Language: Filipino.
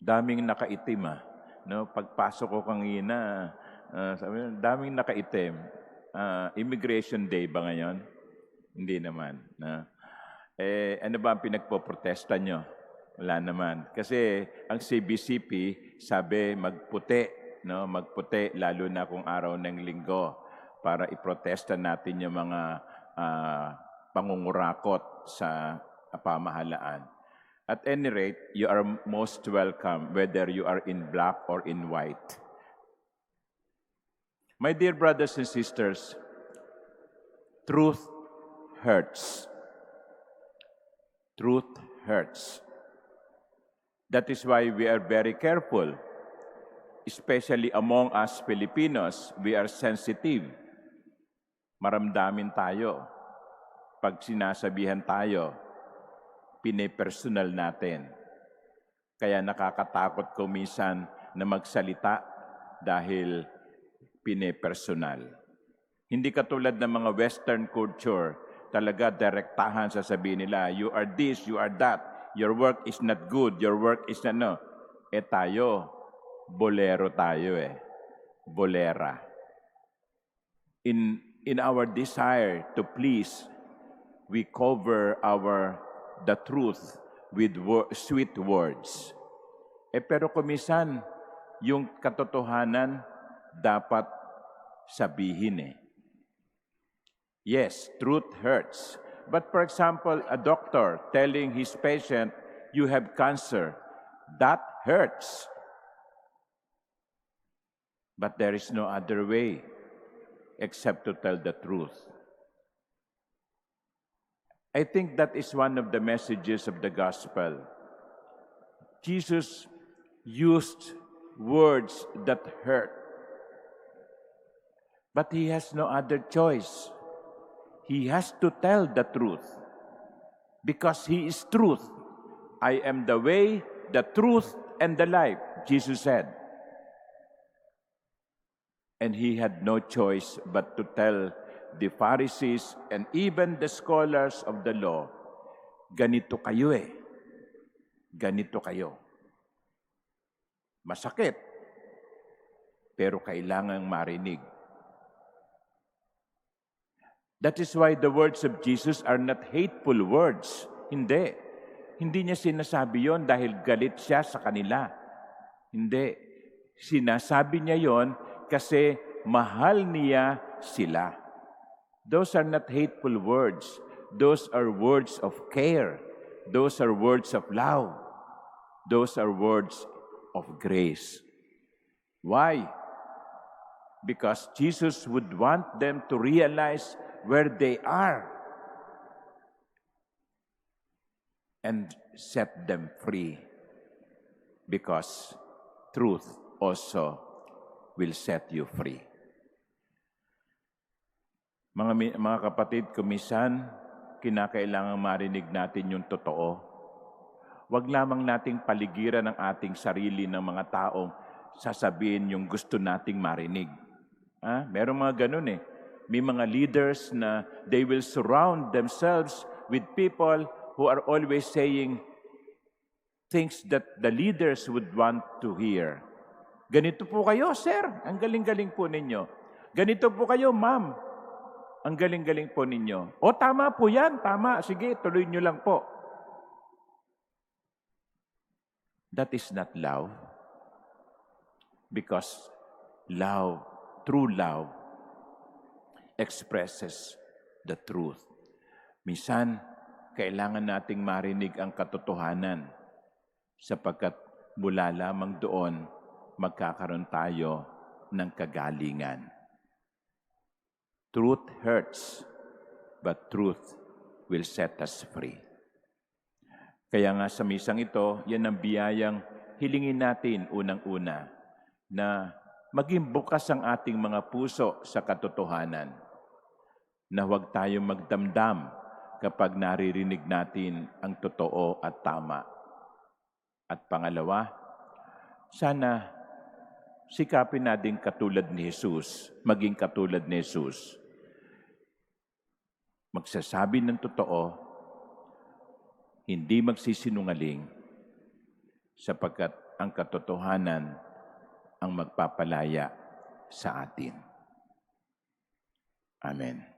Daming nakaitim no? Pagpasok ko kanina, sabi niya, daming nakaitim. Immigration Day ba ngayon? Hindi naman. No? Ano ba ang pinagpoprotesta nyo? Wala naman. Kasi ang CBCP sabi magputi, no? Magputi lalo na kung araw ng linggo para iprotesta natin yung mga pangungurakot sa pamahalaan. At any rate, you are most welcome whether you are in black or in white. My dear brothers and sisters, truth hurts. Truth hurts. That is why we are very careful, especially among us Filipinos. We are sensitive. Maramdamin tayo. Pag sinasabihan tayo, pinipersonal natin. Kaya nakakatakot ko minsan na magsalita dahil pinipersonal. Hindi katulad ng mga Western culture, talaga direktahan sasabihin nila, you are this, you are that, your work is not good, your work is ano. Tayo, bolero tayo bolera. In our desire to please, we cover the truth with sweet words. Pero kumisan, yung katotohanan dapat sabihin Yes, truth hurts. But for example, a doctor telling his patient, you have cancer, that hurts. But there is no other way except to tell the truth. I think that is one of the messages of the gospel. Jesus used words that hurt, but he has no other choice. He has to tell the truth because he is truth. I am the way, the truth, and the life, Jesus said. And he had no choice but to tell the Pharisees and even the scholars of the law, ganito kayo ganito kayo. Masakit, pero kailangang marinig. That is why the words of Jesus are not hateful words. Hindi. Hindi niya sinasabi yon dahil galit siya sa kanila. Hindi. Sinasabi niya yon kasi mahal niya sila. Those are not hateful words. Those are words of care. Those are words of love. Those are words of grace. Why? Because Jesus would want them to realize where they are and set them free. Because truth also will set you free. Mga kapatid, kumisan, kinakailangang marinig natin yung totoo. Huwag lamang nating paligiran ang ating sarili ng mga taong sasabihin yung gusto nating marinig. Merong mga ganun May mga leaders na they will surround themselves with people who are always saying things that the leaders would want to hear. Ganito po kayo, sir. Ang galing-galing po ninyo. Ganito po kayo, ma'am. Ang galing-galing po ninyo. Tama po yan. Tama. Sige, tuloy nyo lang po. That is not love. Because love, true love, expresses the truth. Minsan, kailangan nating marinig ang katotohanan sapagkat mula lamang doon, magkakaroon tayo ng kagalingan. Truth hurts, but truth will set us free. Kaya nga sa misang ito, yan ang biyayang hilingin natin unang-una na maging bukas ang ating mga puso sa katotohanan. Na huwag tayong magdamdam kapag naririnig natin ang totoo at tama. At pangalawa, sana sikapin natin katulad ni Jesus, maging katulad ni Jesus. Magsasabi ng totoo, hindi magsisinungaling, sapagkat ang katotohanan ang magpapalaya sa atin. Amen.